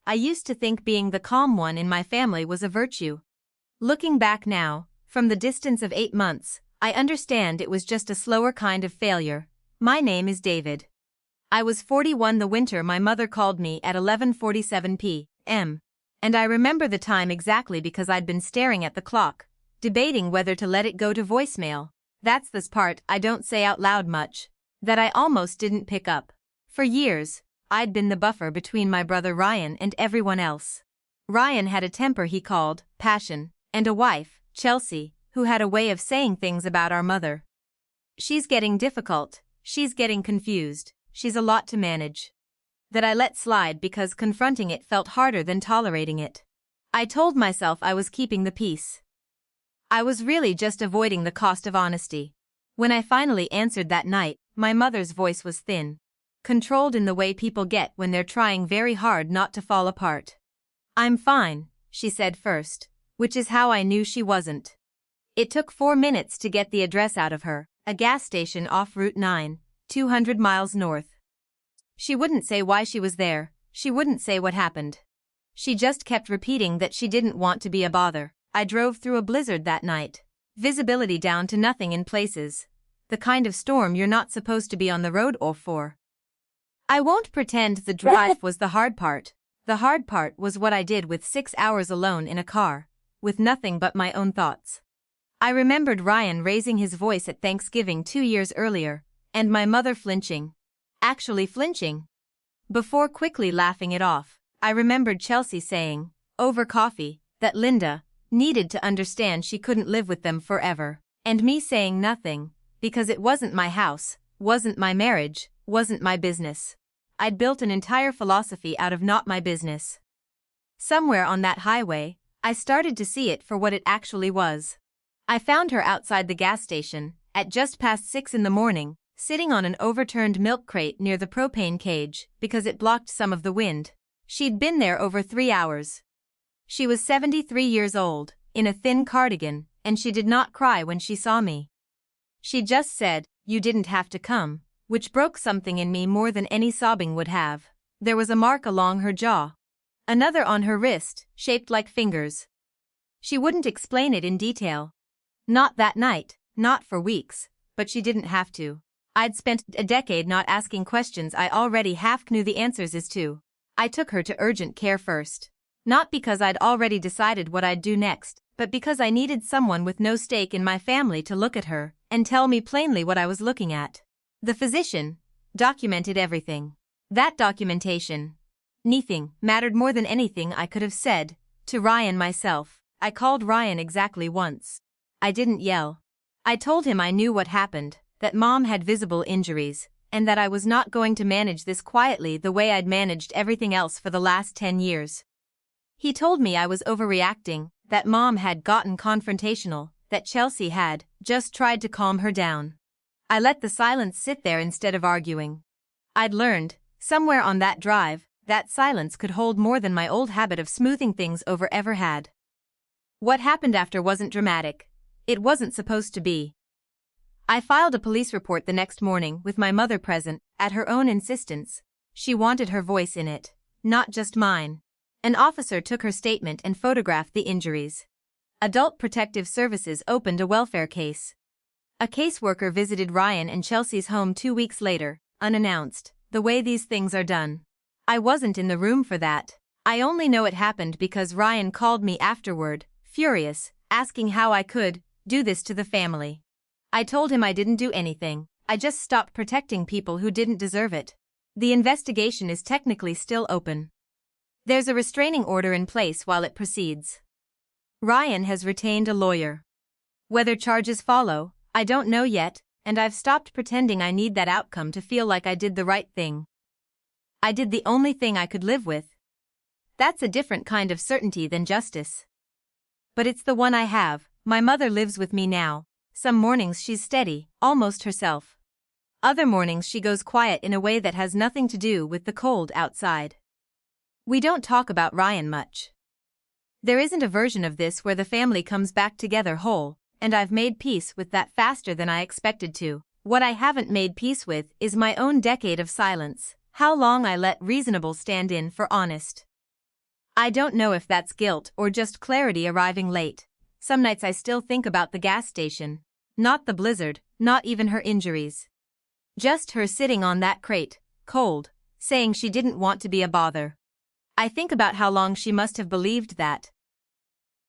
I used to think being the calm one in my family was a virtue. Looking back now, from the distance of 8 months, I understand it was just a slower kind of failure. My name is David. I was 41 the winter my mother called me at 11:47 p.m. And I remember the time exactly because I'd been staring at the clock, debating whether to let it go to voicemail. That's this part I don't say out loud much, that I almost didn't pick up. For years, I'd been the buffer between my brother Ryan and everyone else. Ryan had a temper he called passion, and a wife, Chelsea, who had a way of saying things about our mother. She's getting difficult, she's getting confused, she's a lot to manage. That I let slide because confronting it felt harder than tolerating it. I told myself I was keeping the peace. I was really just avoiding the cost of honesty. When I finally answered that night, my mother's voice was thin, controlled in the way people get when they're trying very hard not to fall apart. "I'm fine," she said first, which is how I knew she wasn't. It took 4 minutes to get the address out of her, a gas station off Route 9, 200 miles north. She wouldn't say why she was there, she wouldn't say what happened. She just kept repeating that she didn't want to be a bother. I drove through a blizzard that night. Visibility down to nothing in places. The kind of storm you're not supposed to be on the road for. I won't pretend the drive was the hard part. The hard part was what I did with 6 hours alone in a car, with nothing but my own thoughts. I remembered Ryan raising his voice at Thanksgiving 2 years earlier, and my mother flinching. Actually flinching. Before quickly laughing it off, I remembered Chelsea saying, over coffee, that Linda needed to understand she couldn't live with them forever, and me saying nothing, because it wasn't my house, wasn't my marriage, wasn't my business. I'd built an entire philosophy out of not my business. Somewhere on that highway, I started to see it for what it actually was. I found her outside the gas station, at just past 6 in the morning, sitting on an overturned milk crate near the propane cage because it blocked some of the wind. She'd been there over 3 hours. She was 73 years old, in a thin cardigan, and she did not cry when she saw me. She just said, "You didn't have to come," which broke something in me more than any sobbing would have. There was a mark along her jaw. Another on her wrist, shaped like fingers. She wouldn't explain it in detail. Not that night, not for weeks, but she didn't have to. I'd spent a decade not asking questions I already half knew the answers to. I took her to urgent care first. Not because I'd already decided what I'd do next, but because I needed someone with no stake in my family to look at her and tell me plainly what I was looking at. The physician documented everything. That documentation, nothing, mattered more than anything I could have said to Ryan myself. I called Ryan exactly once. I didn't yell. I told him I knew what happened, that Mom had visible injuries, and that I was not going to manage this quietly the way I'd managed everything else for the last 10 years. He told me I was overreacting, that Mom had gotten confrontational, that Chelsea had just tried to calm her down. I let the silence sit there instead of arguing. I'd learned, somewhere on that drive, that silence could hold more than my old habit of smoothing things over ever had. What happened after wasn't dramatic. It wasn't supposed to be. I filed a police report the next morning with my mother present, at her own insistence. She wanted her voice in it, not just mine. An officer took her statement and photographed the injuries. Adult Protective Services opened a welfare case. A caseworker visited Ryan and Chelsea's home 2 weeks later, unannounced, the way these things are done. I wasn't in the room for that. I only know it happened because Ryan called me afterward, furious, asking how I could do this to the family. I told him I didn't do anything, I just stopped protecting people who didn't deserve it. The investigation is technically still open. There's a restraining order in place while it proceeds. Ryan has retained a lawyer. Whether charges follow, I don't know yet, and I've stopped pretending I need that outcome to feel like I did the right thing. I did the only thing I could live with. That's a different kind of certainty than justice. But it's the one I have. My mother lives with me now. Some mornings she's steady, almost herself. Other mornings she goes quiet in a way that has nothing to do with the cold outside. We don't talk about Ryan much. There isn't a version of this where the family comes back together whole, and I've made peace with that faster than I expected to. What I haven't made peace with is my own decade of silence, how long I let reasonable stand in for honest. I don't know if that's guilt or just clarity arriving late. Some nights I still think about the gas station. Not the blizzard, not even her injuries. Just her sitting on that crate, cold, saying she didn't want to be a bother. I think about how long she must have believed that.